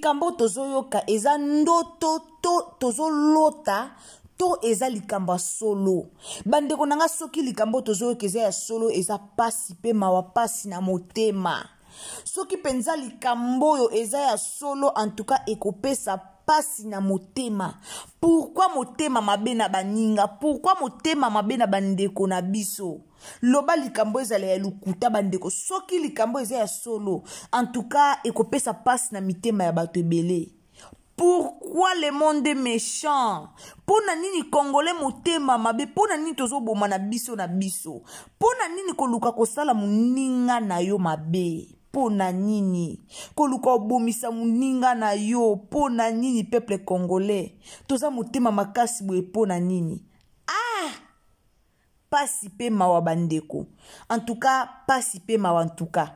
likambo tozoyoka eza ndoto to tozolota to eza likambo solo. Bandeko nanga soki likambo tozoyoka eza ya solo eza pasi pe mawa pasi na motema. Soki penza likambo yo eza ya solo en tout cas ekopesa pasi na motema. Pourquoi motema mabe na baninga? Pourquoi motema mabe na bandeko na biso? Loba likambo ezala ya lukuta bandeko. Soki likambo eza ya solo en tout cas ekopesa pasi na mitema ya bato ebele. Pourquoi le monde est méchant? Pona nini Congolais motema mabe? Pona nini tozo boma na biso na biso? Pona nini koluka kosala muninga na yo mabe? Pona nini koluka obomisa muninga na yo? Pona nini peuple congolais? Toza motema makasi boye pona nini? Pasi pe mawa bandeko. En tout cas, pasi pe mawa en tout cas.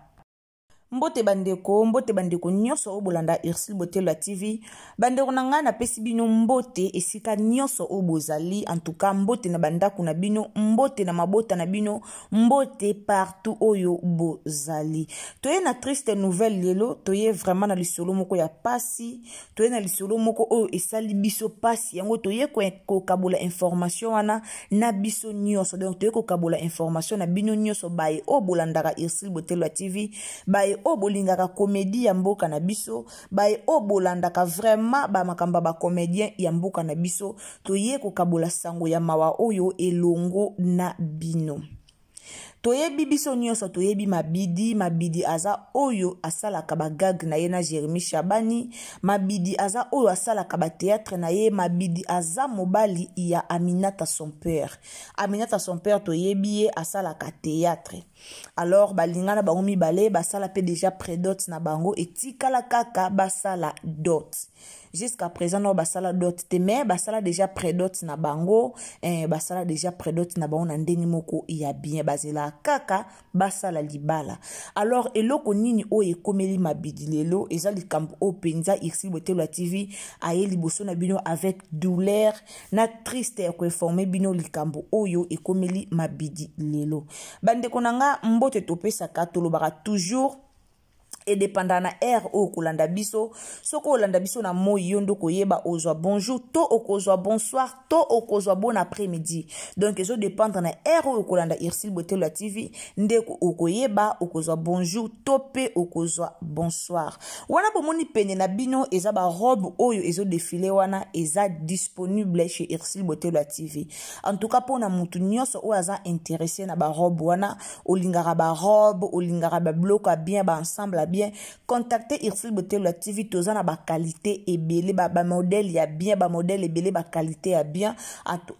Mbote bandeko nyonso obolanda Ursule Botello TV. Bandeko nanga na pesi bino mbote esika nyonso obozali. En tout cas, mbote na bandako na bino, mbote na mabota na bino, mbote partout oyo bozali. Toye na triste nouvelle lelo, toye vraiment na lisolo moko ya pasi, toye na lisolo moko oyo esali biso pasi. Yango toye ko kabola information wana na biso nyonso. Donc toye ko kabola information na bino nyonso bae obolandaka Ursule Botello TV, bae o bolingaka comédie ya mboka na biso, bae o bolandaka vraiment ba makamba ba comédien ya mboka na biso, toye ko kabola sango ya mawa oyo elongo na bino. Toyebi biso nyonso toyebi mabidi aza oyo asalaka ba gag na ye na Jérémy Chabani, mabidi aza oyo asalaka ba théâtre na ye, mabidi aza mobali ya Aminata son père. Aminata son père toyebi ye asalaka théâtre. Alors balingana bango mibale basala pe déjà prédot na bango etikala kaka basala dot. Jusqu'à présent no basala dot te mais basala déjà prédot na bango, basala déjà prédot na bango na ndenge moko ya bien bazela kaka basala libala. Alors eloko nini o ekomeli mabidi lelo eza likambo o penza Ursule Botello TV aye liboso na bino avec douleur na triste ya ko informer bino likambo oyo ekomeli mabidi lelo. Bandeko nanga mbote topesa katolobaka toujours et dépendant na air o kolanda biso soko olanda biso na moi yondo koyeba ozwa bonjour to okozwa bonsoir to okozwa bon après-midi. Donc ezo dépendre na air o kolanda Ursule Botello TV ndeko okoyeba okozwa bonjour to pe okozwa bonsoir. Wana bomoni pene na bino eza ba robe oyo ezo défilé wana eza disponible chez Ursule Botello TV. En tout cas pona mutu nyonso o aza intéressé na ba robe wana, olingara ba robe, olingara ba bloc bien ba ensemble bien, contactez Ursule Botello TV toza na ba qualité ebele ba modèle ya bien, ba modèle ebele ba qualité ya bien.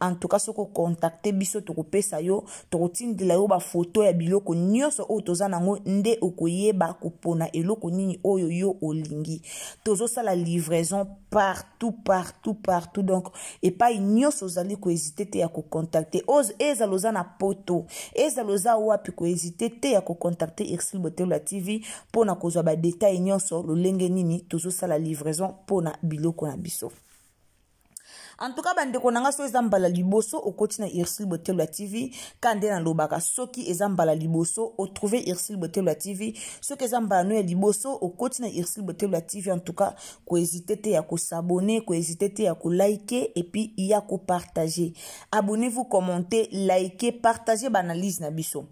En tout cas soko contacter biso to kopesa yo to kotindila yo ba photo ya biloko nyonso o toza nango nde okoyeba kopona eloko nini oyo yo olingi. Tozo sala livraison partout. Donc et pas nyonso zali ko hésiter te ya ko contacter eza loza na poto, eza loza wapi ko hésiter te ya ko contacter Ursule Botello TV pona kozwa ba détail nyonso lolenge nini tozo sala livraison pona biloko na biso. En tout cas bandeko nanga so ezambala liboso okoti na Ursule Botello TV kande na lobaka soki ezambala liboso o trouver Ursule Botello TV, soki ezambala no ya liboso okoti na Ursule Botello TV. En tout cas ko hésiter te ya ko s'abonner, ko hésiter te ya ko liker et puis ya ko partager. Abonnez-vous, commentez, likez, partagez ba analyse na biso.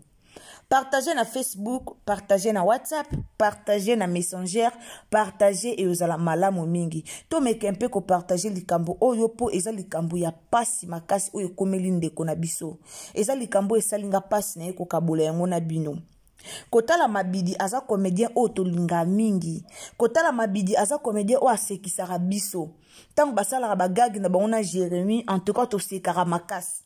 Partagez na Facebook, partagez na WhatsApp, partagez na Messenger, partagez et ozala malamu mingi. To mekempe ko partager likambo oyo po eza likambo ya pasi makasi oyo komeli ndeko na biso. Eza likambo esalinga pasi na eko kabola yango na bino. Kotala mabidi aza comédien o tolinga mingi. Kotala mabidi aza comédien o asekisaka biso. Tango basala ba gag na bango na Jérémy, en tout cas to sekara makasi.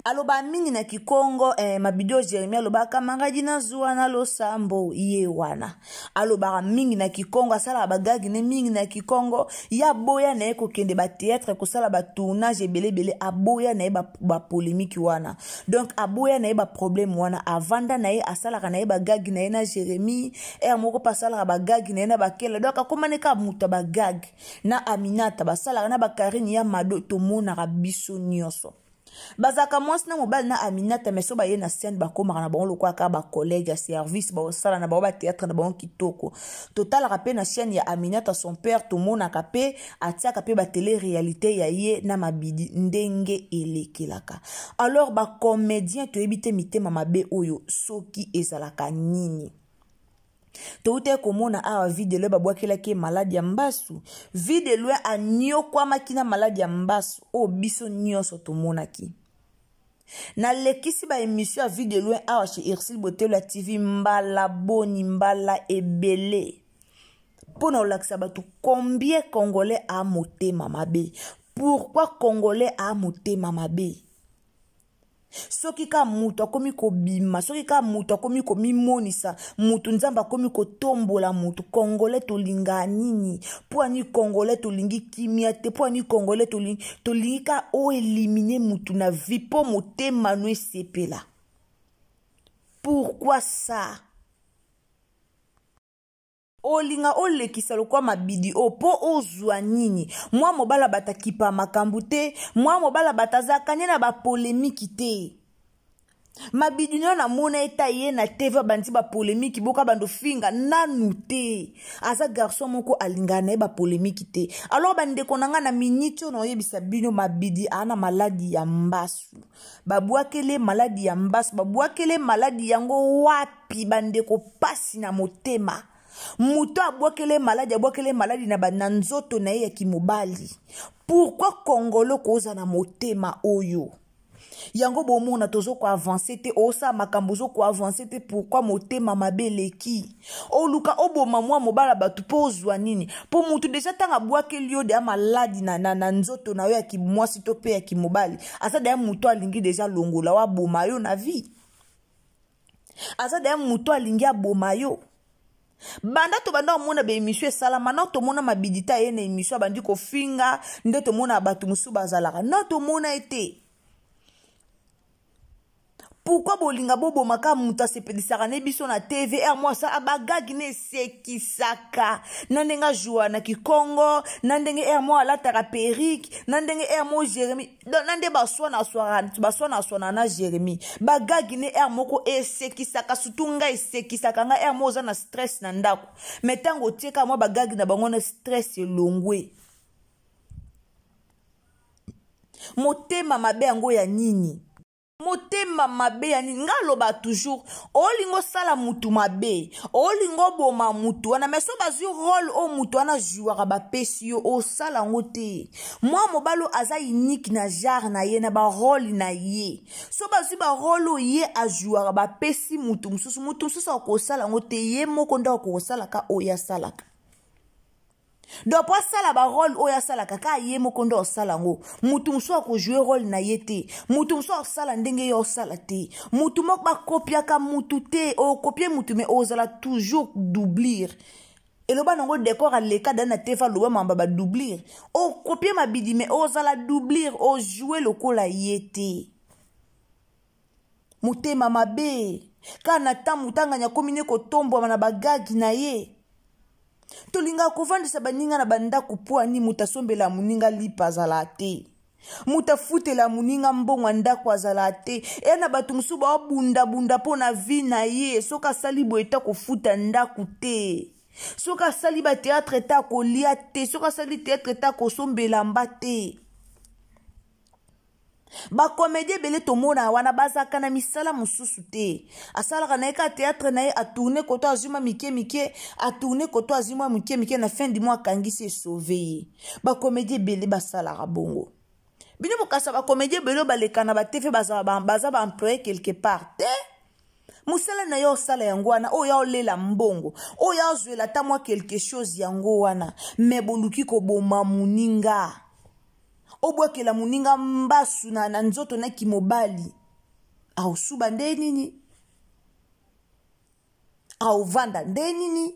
Aloba mingi na Kikongo mabidio Jérémy aloba kamangadi na zuwa na losambo ye wana. Aloba mingi na Kikongo asala bagagi ne mingi na Kikongo ya boya na eko kende ba théâtre ko sala ba tournage ebele aboya na ba polémique wana. Donc aboya na ba problème wana avanda na asala kana bagagi na na Jérémy moko pasala bagagi na bakela. Donc akomaneka muta bagagi na Aminata basala na ba Karine ya mado to mona biso nyonso. bazaka mwasi na mobali na Aminata meso ba ye na scène ba komaka na bango lokwa ka ba collègue ya service ba osala na ba théâtre na bango kitoko total rappel na chaîne ya Aminata son père tout mona kapé atiaka pe ba télé réalité ya ye na mabidi ndenge elekelaka alors ba comédien to ebite mitema mabe oyo soki ezalaka nini Toute komona awa vidéo babwakela ke malade ya mbasu vidéo anyo kwa makina malade ya mbasu o biso nyonso tomonaki na lekisi ba émission ya vidéo awa chez Irsil Botelo TV mbala boni mbala ebele pona olakisa batu combien congolais a motema mabe pourquoi congolais a motema mabe soki ka mutu akomi kobima soki ka mutu akomi komimonisa mutu nzamba akomi kotombola mutu congolais tolinga nini po ani congolais tolingi kimia te po ani congolais tolingi ka o éliminer mutu na vie po motema no esepela pourquoi ça olinga olekisa lokwa mabidi po ozwa nini mwa mobala batakipa makambu te mwa mobala batazakanye na ba polémique te mabidi nyo na mona eta ye na TV bandi ba polémique boka bando finga nanu te aza garçon moko alingana ba polémique te alors bande konanga na minute no yebisa bino mabidi ana maladi ya mbasu babwakele maladi ya mbasu babwakele maladi yango wapi bande ko pasi na motema muto abwakele maladi na bananzoto na ye ya kimobali pourquoi kongolo koza na motema oyo yango bomona tozo ko avancer te osa makambo zo ko avancer te pourquoi motema mabeleki oluka oboma mwa mobala batu pozwa nini po mutu deja tanga bwakeli yo de maladi na nzoto na yo ya kimwasi to pe ya kimobali asa de mutu alingi deja longola wa boma yo na vie asa de mutu alingi aboma yo banda to banda mona be émission sala mana to mona mabidita ye na émission bandi ko finga nde to mona batu musu bazalaka na to mona ete pourquoi bolinga bobo maka muta sepedisaka ne biso na TVR moi ça abagagi ne sekisaka nandenga joa na Kikongo nandenge moi alataka perike nandenge moi Jérémy nande baswana swana na Jérémy bagagi ne moko esekisaka sutunga esekisaka nga moi za na stress na ndako metango tieka moi bagagi na bango na stress elongwe motema mabe yango ya nini motema mabe ya nini ngaloba toujours olingo sala mutu mabe olingo boma mutu wana meso bazwi rôle o mutu wana jouera ba pesi yo o sala ngote moi mobalo aza unique na genre na ye na ba rôle na ye so bazwi ba rôle ye a jouera ba pesi mutu mususu ko sala ngote ye moko ndo ko sala ka o ya salaka donc pour ça la rôle oya sala kaka ye mokondo osala ngo mutu muso ko jouer rôle na yete mutu muso osala ndenge yo sala te mutu moko ba kopia ka mutu te o copier mutu mais ozala toujours doublir et le banango décor à l'écart dans na tefa loba mamba ba doublir o copier mabidi mais ozala doublir o jouer le kola yete mutema mabe kana tamutanga nya komine ko tombo na bagagi na ye tolinga kovandisa baninga na banda kupua ni mutasombela muninga lipazala te mutafutela muninga mbongo ndako azala te ena batu musu ba bunda pona vi na ye soka sali boeta kofuta ndako te soka sali ba théâtre ta ko lia te soka sali théâtre ta ko sombela mbate ba comédie bele tomona wana bazaka na misala mususu te asalaka na eka théâtre na ye a tourner koto azuma mike a tourner koto azuma mike na fin du mois kangisi sauver ba comédie bele basalaka bongo bino bokasa ba comédie bele balekana ba TV baza ba employé quelque part te musala na yo sala yango wana o ya olela mbongo o ya ozwela ta moi quelque chose yango wana me boluki ko boma muninga obwakela muninga mbasu na nzoto na kimobali au suba nde nini au vanda nde nini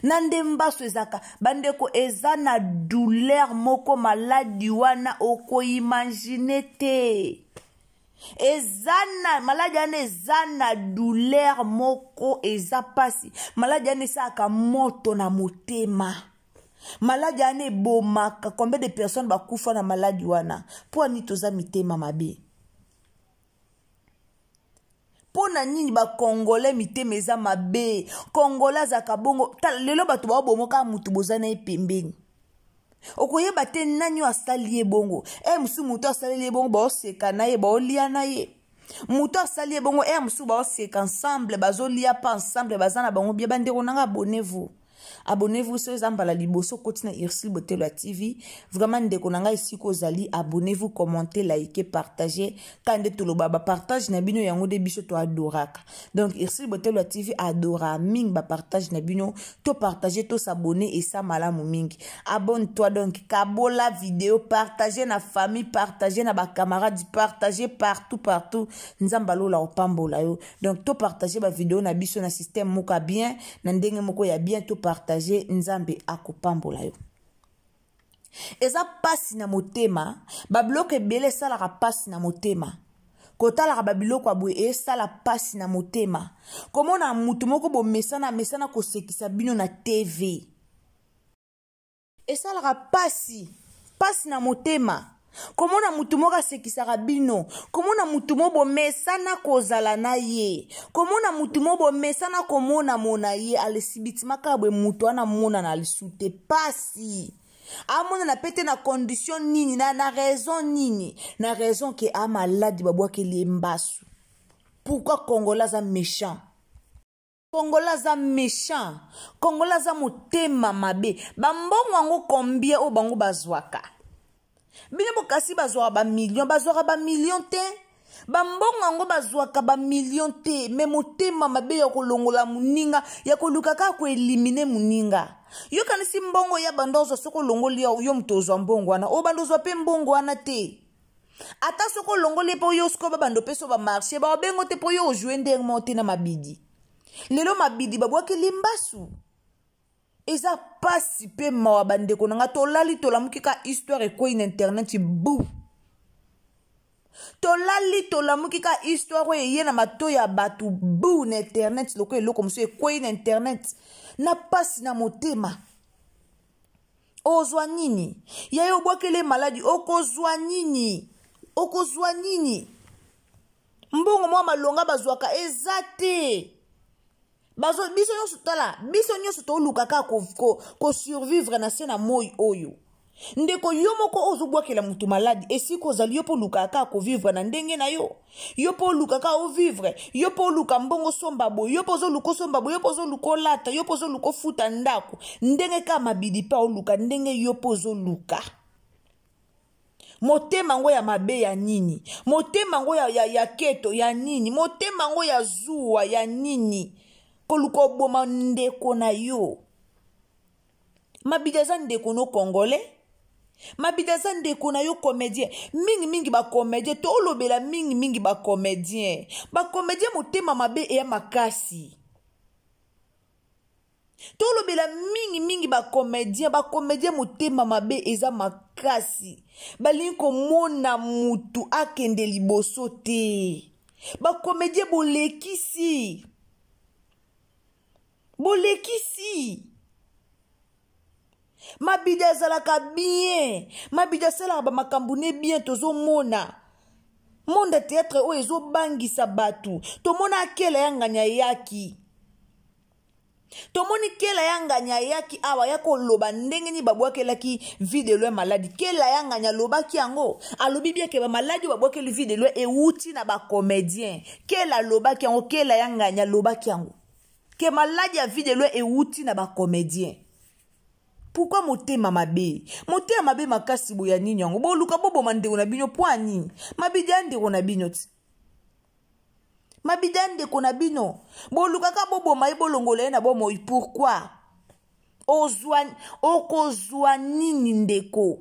nande mbasu ezaka bandeko eza na douleur moko maladi wana oko imagine te ezana maladi ane ezana douleur moko eza pasi maladi ane esaka moto na motema Maladi ane bomaka. Combien de personnes bakufa na maladi wana? Po ni toza mitema mabe. Po na nini ba Congolais mitema eza mabe. Congolais za kabongo. Lelo batu ba bomoka mutu bozana epembeni. Okoyeba te nani asali ye bongo. Musu mutu asali ye bongo ba oseka na ye ba olia na ye. Mutu asali ye bongo musu ba oseka ensemble bazolia pa ensemble bazana bango bia bandeko nanga abonnez-vous. Abonnez-vous sur Zambala Liboso Kotina Irsil Botelo TV. Vraiment ndeko nanga ici kozali abonnez-vous, commentez, likez, partagez. Kande toloba ba partage na bino yango de biso to adoraka. Donc Irsil Botelo TV adora ming ba partage na bino to partager to s'abonner et ça malamu mingi. Abonne-toi donc kabola vidéo, partagez na famille, partagez na ba camarades, partagez partout nzambalo la opambola yo. Donc to partager ba vidéo na biso na système moka bien na ndenge moko ya bien to partager nzambe akopambola yo. Eza pasi na motema, babiloko ebele esalaka pasi na motema. Kotalaka babiloko abwe esala pasi na motema. Komona mutu moko mesana kosekisa bino na TV. Esalaka pasi na motema. Komona mutu moko asekisaka bino. Komona mutu moko mesana kozala na ye. Komona mutu moko mesana komona mona ye alesibiti makabwe mutu ana mona na lisute pasi. Amona na pete na condition nini na raison nini. Na raison ke a maladi babwake lembasu. Pourquoi Congolais za méchant? Congolais za méchant. Congolais za motema mabe. Bambongo wango combien o bango bazwaka. Bine bokasi bazwaka ba million te. Bambongo ngo bazwaka ba million te. Me motema mabe ya kolongola muninga, ya kolukaka ko eliminer muninga. Yo kanisi mbongo ya bandozo soko longoli yo mtozo mbongo wana. O bandozo pe mbongo wana te. Ata soko longoli po yo sko ba bando peso ba marché ba bengo te po yo jouer ndermonte na mabidi. Lelo mabidi babwaki limbasu. Eza pasi pe mawa bandeko nanga tolali tolamukika histoire ko in internet bou. Tolali tolamukika histoire ye na mato ya batu bou na internet loko eloko muso ko in internet na pasi na motema. Ozwa nini? Yayo bwakele maladi okozwa nini? Okozwa nini? Mbongo mwa malonga bazwaka ezate. Biso nyoso tala, biso nyoso to lukaka ko survivre na sena moi oyo. Ndeko yo moko ozobwakela mutu maladi esiko ozali yo po lukaka ko vivre na ndenge na yo. Yo po lukaka o vivre, yo po luka mbongo sombabo, yo po zo luko sombabo, yo po zo luko lata, yo po zo luko futa ndako. Ndenge ka mabidi pa o luka ndenge yo po zo luka. Motema ngo ya mabe ya nini? Motema ngo ya keto ya nini? Motema ngo ya zuwa ya nini? Koluko boma ndeko na yo. Mabida za ndeko no Congolais. Mabida za ndeko na yo comédien. Mingi ba comédien. To olobela mingi ba comédien. Ba comédien motema mabe e ya makasi. To olobela mingi ba comédien. Ba comédien motema mabe eza makasi. Balinko mona mutu akende liboso te. Ba comédien bolekisi. Bolekisi. Mabida zalaka bien. Mabida salaka ba makambune bien tozo mona. Monde théâtre o ezo bangisa batu. To mona akela yanganya yaki. To moni kela yanganya yaki awa yako loba ndenge ni babwakelaki video maladi. Kela yanganya lobaki yango. Alobi bien ke ba maladi babwakeli video e wuti na ba comédien. Kela lobaki yango kela yanganya lobaki yango. Que maladi ya vidéo e wuti na ba comédien. Pourquoi motema mabe? Motema mabe makasi boya nini yango? Bo luka bobo mandeko na bino po nini? Mabida ndeko na bino ti. Mabida ndeko na bino. Bo luka ka bobo mai bolongola na bomo pourquoi? Okozwa nini ndeko?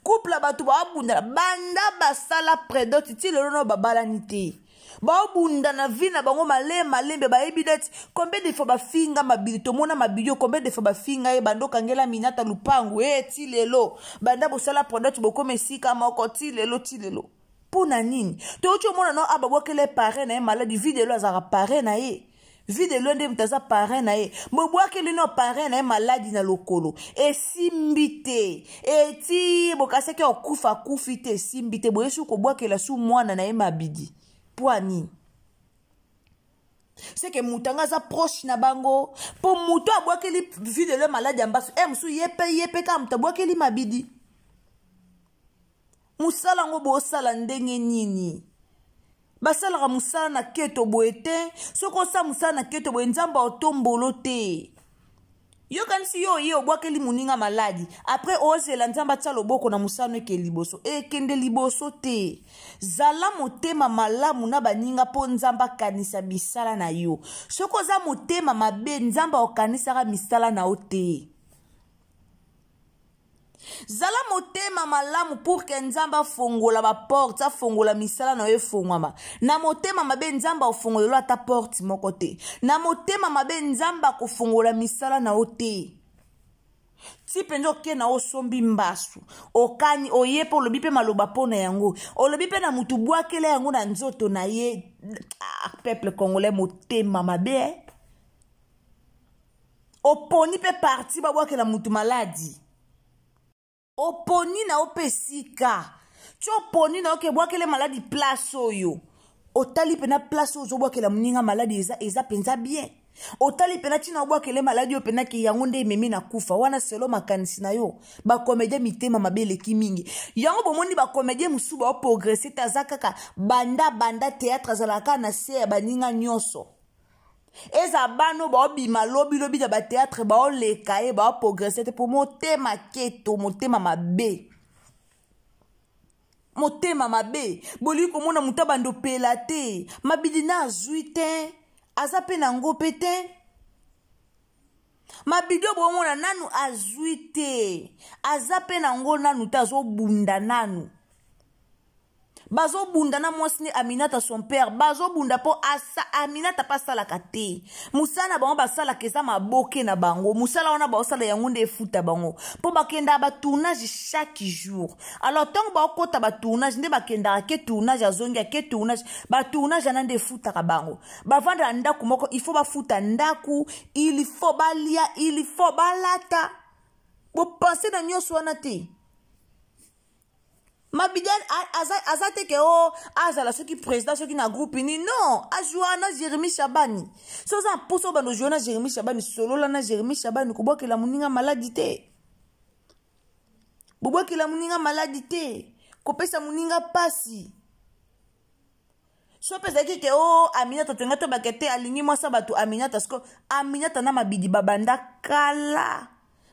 Couple batu ba abunda banda basala prédote ti lelo no babala nite. Ba obunda na vina bango malembe ba ebidati combien de fois ba finga mabili to mona mabili combien de fois ba finga e bando kangela minata lupangu ti lelo banda bosala prédote bokome sika moko ti lelo pona nini to ocho mona no ababwakele pare na maladi vidéo azara pare na ye Vide l'un de mtaza parrain na ye. Mobwake lino parrain na ye maladi na lokolo. E simbite. E ti bokase ke okufa kufite simbite. Boyesu ko bwake la su mwana na ye mabidi. Poani. C'est que moutanga za proche na bango. Po mouto abwake li vide le maladi ambasu. Msu yepe ka mtabwake li mabidi. Musala ngo bo sala ndenge nini. Basala musala na keto boete. Soko sa musala na keto boe nzamba otombolo te. Yo kanisi yo bwake li muninga maladi. Après oze la nzamba tsa loboko na musala neke liboso. Kende liboso te. Zala motema malamu na baninga po nzamba kanisa bisala na yo. Soko za motema mabe nzamba okanisa ka misala na ote. Zala motema malamu pour que nzamba fongola ba porte, fongola misala na yo fongwama. Na motema mabe nzamba ofongola ta porte moko te. Na motema mabe nzamba ko fongola misala na ote. Ti penjo ke na osombi mbasu. Okani oyepe olobi pe maloba pona yango. Olobi pe na mutu bwakele yango na nzoto na ye. Peuple congolais motema mabe. Oponi pe parti ba bwakela mutu maladi. Oponi na opesika. Tu oponi na oke bwakele maladi place oyo. Otali pena place oyo bwakela muninga maladi eza penza bien. Otali pena tina bwakele maladi yo pena ki yango nde memi na kufa. Wana selo makanisi na yo. Ba comédien mitema mabele ki mingi. Yango bomoni ba comédien musuba o progresser tazakaka banda théâtre zalaka na se baninga nyoso. Eza bano ba obima lobi da ba théâtre ba o lekae ba o progresser te pour motema keto motema mabe. Motema mabe. Boli komona mutaba ndo pelate. Mabidi na azuite. Azape na ngope te. Mabidio bomona nanu azuite. Azape na ngo nanu tazo bunda nanu. Bazo bunda na mwasini Aminata son père. Bazo bunda po Aminata pa sala kate. Musana bango basala keza maboke na bango. Musala wana ba sala yangunde futa bango. Po bakenda ba tournage chaque jour. Alors tant ba okota ba tournage nde bakenda ke tournage azongi ke tournage ba tournage anande futa ka bango. Ba vanda ndaku moko il faut ba futa ndaku, il faut balia, il faut balata. Bo penser na nyoso wana te. Mabidian azate ke azala ceux qui président ceux qui na groupe ni non ajuana Jérémy Chabani so za poso bano joana Jérémy Chabani solo la na Jérémy Chabani ko bokela muninga maladi te bobokela muninga maladi te ko pesa muninga pasi so pesa ke Aminata to ngato bakete alingi mwasa batu Aminata sko Aminata na mabidi babanda kala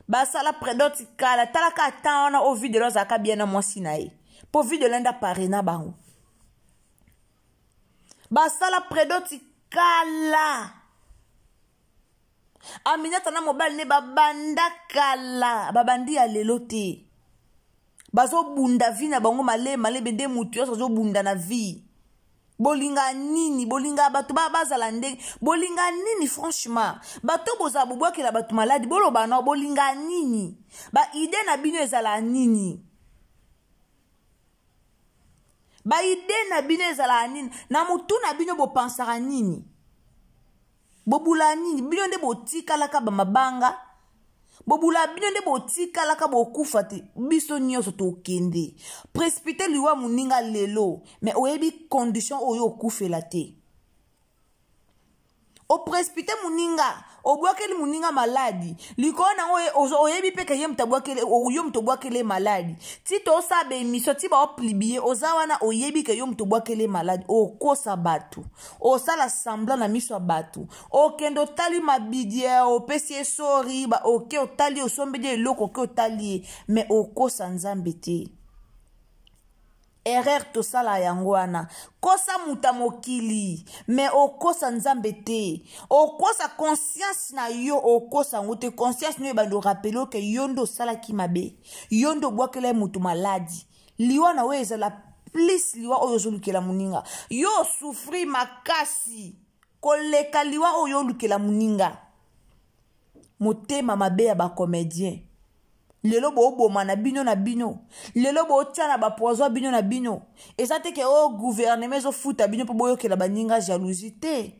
basala predoti kala talaka tana au vide lo zaka bien na mwasi na ye po vide lenda parena bango basala predoti kala Aminata na mobile ne babanda kala babandi ya lelo te bazo bunda vi na bango male bende mutu yo zo bunda na vi bolinga nini bolinga batu bazala ndenge bolinga nini franchement bato boza bobwakela batu maladi boloba na bolinga nini ba ide na bino ezala nini ba ide na bino ezala nini na mutu na bino bopansaka nini bobula nini bino nde botikalaka bamabanga bobula bino nde botikalaka bokufa te biso nyonso tokende précipité liwa muninga lelo mais oyebi condition oyo okufela te o précipité muninga obwakeli muninga maladi likona oyebi peke ye mtabwakele yo mtobwakele maladi ti to sabe émission ti ba oplibier ozawana oyebi ke yo mtobwakele maladi okosa batu osala semblant na miso batu okendo tali mabidie opesi sori ba oke otali osombedi eloko ke otali mais okosa nzambe te erreur to sala yango wana kosa muta mokili mais okosa nzambe te okosa conscience na yo okosa ngote conscience no bando rappelo ke yondo sala ki mabe yondo bwakela mutu maladi liwa na we ezala plus liwa oyo zolukela muninga yo souffri makasi koleka liwa oyo lukela muninga motema mabe ya ba comédien lelo bo boma na bino lelo bo tiana ba poison bino na bino ezate ke gouvernement zo futa bino po boyokela baninga jalousie te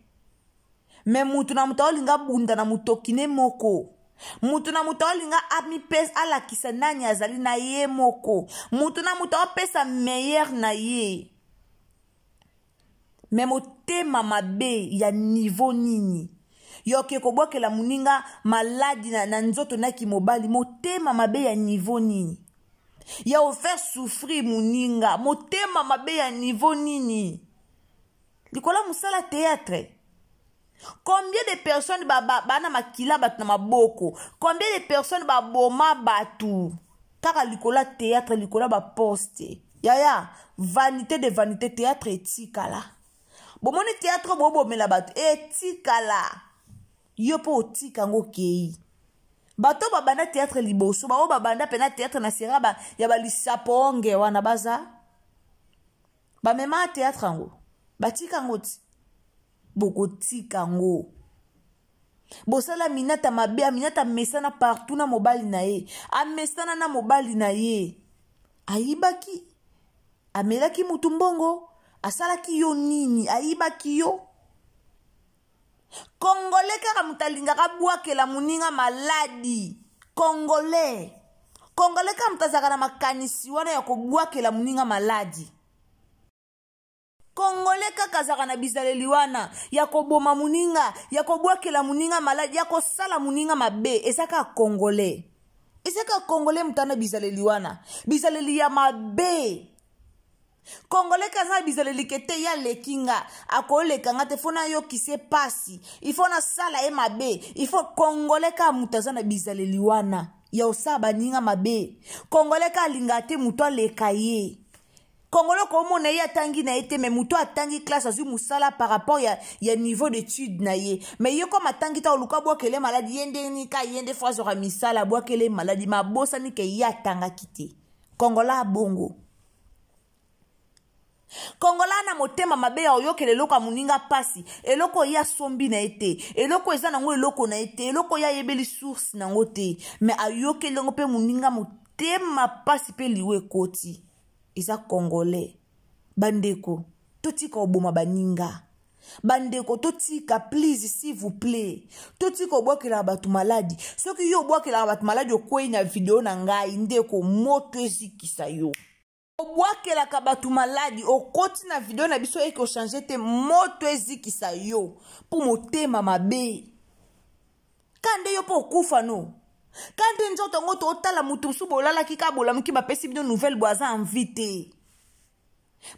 me mutu na mutu aolinga bunda na mutokine moko. Mutu na mutu aolinga amipesa alakisa nani azali na ye moko. Mutu na mutu aopesa meilleur na ye. Me motema mabe ya niveau nini. Yoke kobwakela muninga maladi na nzoto na kimobali. Motema mabe ya niveau nini. Ya ofaire souffrir muninga. Motema mabe ya niveau nini. Likola musala théâtre. Combien de personnes bana makila batu na maboko. Combien de personnes boma batu. Kaka likola théâtre, likola ba poste. Yaya, vanité de vanité, théâtre etikala. Bomone théâtre bobo mela batu etikala. Yopo otika ngo kei. Bato babanda théâtre liboso, bao babanda pena théâtre na sera ya balisaponge wana baza. Ba mema théâtre ngo. Batika ngo ti. Boko tika ngo. Bosala minata mabe, minata mesana partout na mobali na ye. A mesana na mobali na ye. Aibaki. Amelaki mutumbongo. Asalaki yo nini. Aibaki yo. Congolais kaka mutalinga kabwakela muninga maladi. Congolais. Congolais kaka mutazaka na makanisi wana ya kubwakela muninga maladi. Congolais kaka zaka na bizaleli wana ya koboma muninga, ya kobwakela muninga maladi, ya kosala muninga mabe. Ezaka Congolais. Ezaka Congolais mutana bizaleli wana. Bizaleli ya mabe. Congolais kaza bizaleli kete ya lekinga. Akoleka ngate fona yo kise pasi. Ifona sala e mabe. Ifo Congolais ka mutazana bizaleli wana. Ya osaba ninga mabe. Congolais ka lingate muto leka ye. Congolais comme na ye atangi na ete mais muto atangi classe azu musala par rapport ya niveau d'étude na ye. Mais yo comme atangi ta oluka bwakele maladi yende ni ka yende fois ora misala bwakele maladi mabosa ni ke ya tanga kite. Congolais bongo. Congolais na motema mabe ya oyokele loka muninga pasi. Eloko ya sombi na ete. Eloko eza nango eloko na ete. Eloko ya yebeli source nango te. Mais ayokele ngo pe muninga motema pasi pe liwe koti. Isa Congolais. Bandeko, totika oboma baninga. Bandeko, totika, please, s'il vous plaît. Totika obwakela batu maladi. Soki yo obwakela batu maladi okwe na video na ngai, ndeko moto ezikisa yo. Obwakela batu maladi okoti na video na biso eke o changer te moto ezikisa yo. Pour motema mabe. Kande yo po kufa no. Quand nzoto ngoto otala mutu msuba olala kika bola mkiba pesi bino nouvelle boisa invité.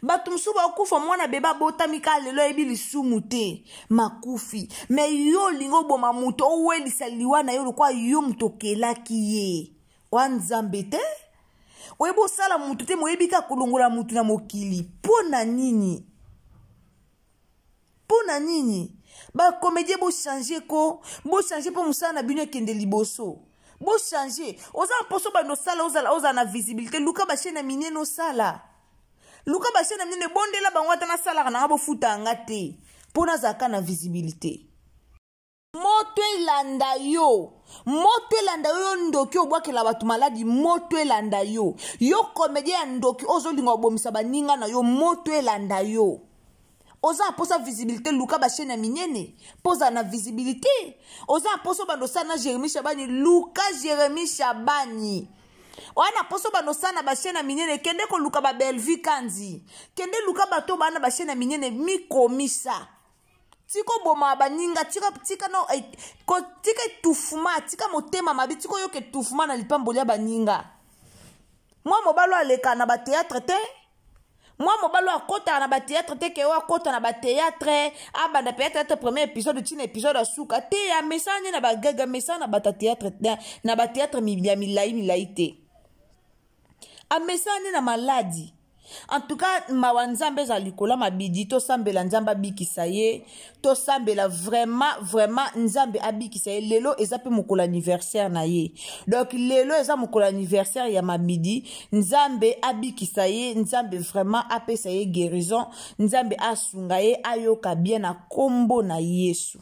Batu msuba okufa mwana beba bota mika lelo ebi lisumu te makufi. Me yo lingo boma mutu owelisa liwana yo lokwa yo mutokelaki ye. Wanzambe te? Webo sala mutu te moyebika kulongola mutu na mokili. Pona nini? Pona nini? Ba comédien bo changer ko, bo changer po musala na bino kende liboso. Bo changer. Oza poso ba no sala oza na visibilité. Luka ba chaîne mine no sala. Luka ba chaîne mine bondela ba ngata na sala kana bo futa ngate. Pona zaka na visibilité. Moto elanda yo. Moto elanda yo ndoki obwakela batu maladi. Moto elanda yo. Yo comédien ndoki ozolinga obomisa baninga na yo. Moto elanda yo. Oza posa visibilité luka ba chaîne minene. Posa na visibilité. Oza poso banosa na Jérémie Chabani. Luka Jérémie Chabani. Wana poso banosa na ba chaîne minene. Kende ko luka ba Belvi Kanzi. Kende luka bato bana ba chaîne minene. Mi komisa. Tiko boma baninga. Tika no. Tika tufuma. Tika motema mabi. Tiko yoke tufuma na lipambolia baninga. Moi mobalo aleka na ba théâtre te. Moi, mobalo a kota na ba théâtre te ke wa kota na ba théâtre abanda peut-être premier épisode tine épisode asuka te ya mesanye na ba gaga mesana ba théâtre na ba théâtre milai te. A mesanye na maladi. En tout cas, mawanzambe za likola mabidi to sambela nzamba bikisa ye, to sambela vraiment nzambe abikisa ye. Lelo ezape mokolo anniversaire na ye. Donc lelo eza mokolo anniversaire ya mabidi, nzambe abikisa ye, nzambe vraiment apesa ye guérison, nzambe asunga ye ayoka bien na kombo na Yesu.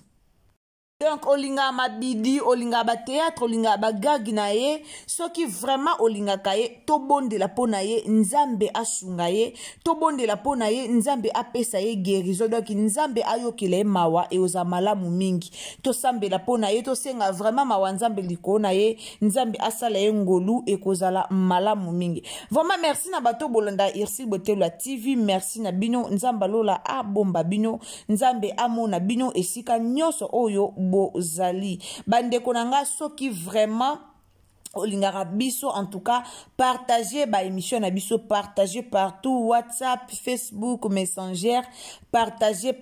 Donc olinga mabidi, olinga ba théâtre, olinga ba gag na ye, ce qui vraiment olinga kaye, to bonde la pona ye, nzambe asunga ye, to bonde la pona ye, nzambe apesa ye guérison, donc nzambe ayokele mawa e oza malamu mingi. To sambe la pona ye, to senga vraiment mawa nzambe likona ye, nzambe asala ye ngolu e kozala malamu mingi. Vraiment merci na bato bolanda Irsil Botelwa TV, merci na bino, nzamba lola a bomba bino, nzambe amona bino esika nyoso oyo bozali. Bande konanga soki vraiment olingara biso, en tout cas partagez ba émission na biso, partagez partout, WhatsApp, Facebook, Messenger, partagez,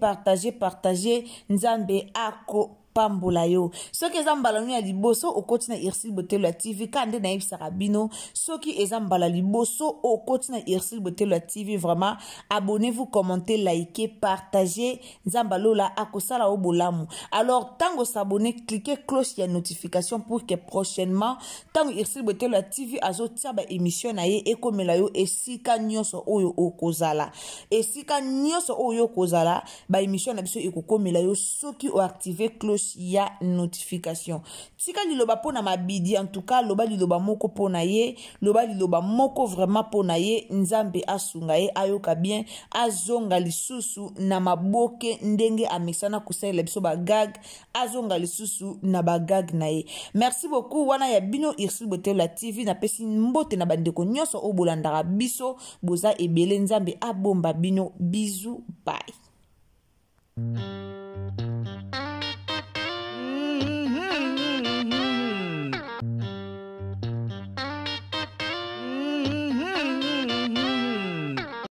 nzambe ako pambola yo. Soki ezambala ya liboso okoti na Irsil Botelwa TV kande na ibisaka bino. Soki ezambala liboso okoti na Irsil Botelwa TV, vraiment abonnez-vous, commentez, likez, partagez, nzambalola akosala obolamu. Alors tango s'abonner, cliquez cloche ya notification pour que prochainement tango Irsil Botelwa TV azotia ba émission na ye ekomela yo esika nyoso oyo okozala. Esika nyoso oyo okozala ba émission na biso ekokomela yo soki o activer cloche ya notification. Tika liloba pona mabidi, en tout cas loba liloba moko pona ye, loba liloba moko vraiment pona ye, nzambe asunga ye ayoka bien, azonga lisusu na maboke ndenge amesana kusela biso bagag, azonga lisusu na bagag na ye. Merci beaucoup wana ya bino Irsil Botelwa TV, na pesi mbote na bandeko nyoso obolandaka biso, boza ebele, nzambe abomba bino, bisous, bye.